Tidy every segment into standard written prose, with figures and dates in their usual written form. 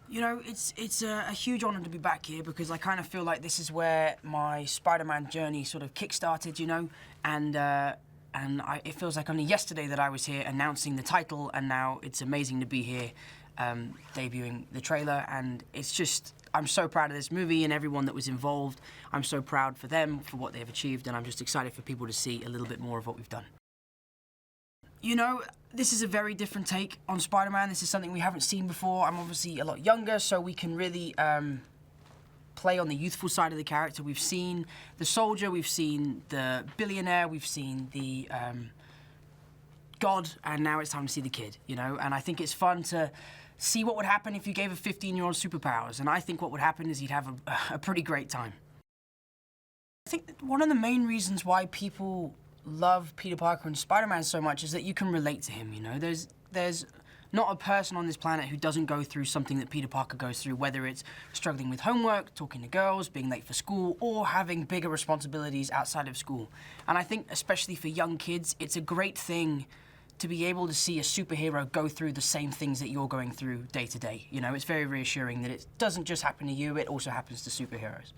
You know, it's a huge honor to be back here because I kind of feel like this is where my Spider-Man journey sort of kick-started, you know, and it feels like only yesterday that I was here announcing the title, and now it's amazing to be here debuting the trailer, and it's just, I'm so proud of this movie and everyone that was involved. I'm so proud for them, for what they've achieved, and I'm just excited for people to see a little bit more of what we've done. You know, this is a very different take on Spider-Man. This is something we haven't seen before. I'm obviously a lot younger, so we can really play on the youthful side of the character. We've seen the soldier, we've seen the billionaire, we've seen the god, and now it's time to see the kid, you know? And I think it's fun to see what would happen if you gave a 15-year-old superpowers, and I think what would happen is he'd have a pretty great time. I think that one of the main reasons why people love Peter Parker and Spider-Man so much is that you can relate to him, you know? There's not a person on this planet who doesn't go through something that Peter Parker goes through, whether it's struggling with homework, talking to girls, being late for school, or having bigger responsibilities outside of school. And I think, especially for young kids, it's a great thing to be able to see a superhero go through the same things that you're going through day to day. You know, it's very reassuring that it doesn't just happen to you, it also happens to superheroes.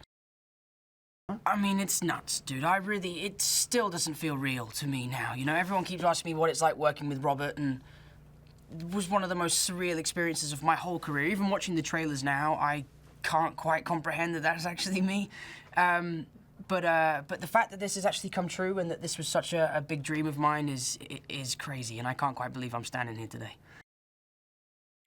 I mean, it's nuts, dude. It still doesn't feel real to me now. You know, everyone keeps asking me what it's like working with Robert, and it was one of the most surreal experiences of my whole career. Even watching the trailers now, I can't quite comprehend that that's actually me. But the fact that this has actually come true and that this was such a big dream of mine is crazy, and I can't quite believe I'm standing here today.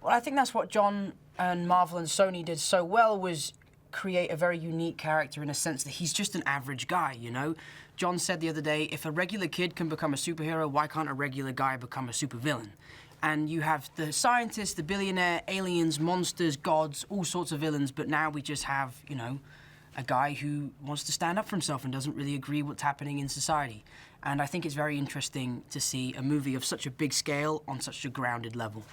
Well, I think that's what John and Marvel and Sony did so well, was create a very unique character in a sense that he's just an average guy, you know? John said the other day, if a regular kid can become a superhero, why can't a regular guy become a supervillain? And you have the scientist, the billionaire, aliens, monsters, gods, all sorts of villains, but now we just have, you know, a guy who wants to stand up for himself and doesn't really agree what's happening in society. And I think it's very interesting to see a movie of such a big scale on such a grounded level.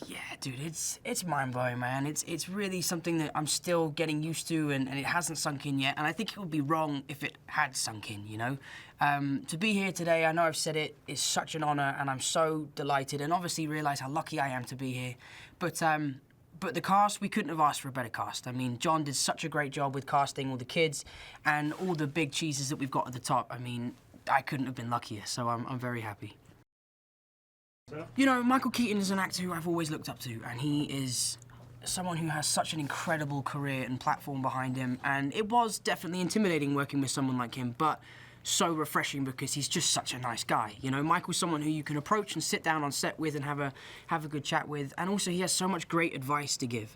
Yeah, dude, it's mind-blowing, man. It's really something that I'm still getting used to, and it hasn't sunk in yet, and I think it would be wrong if it had sunk in, you know? To be here today, I know I've said it, is such an honor, and I'm so delighted, and obviously realize how lucky I am to be here. But the cast, we couldn't have asked for a better cast. I mean, John did such a great job with casting all the kids, and all the big cheeses that we've got at the top. I mean, I couldn't have been luckier, so I'm very happy. You know, Michael Keaton is an actor who I've always looked up to, and he is someone who has such an incredible career and platform behind him, and it was definitely intimidating working with someone like him, but so refreshing because he's just such a nice guy. You know, Michael's someone who you can approach and sit down on set with and have a good chat with, and also he has so much great advice to give.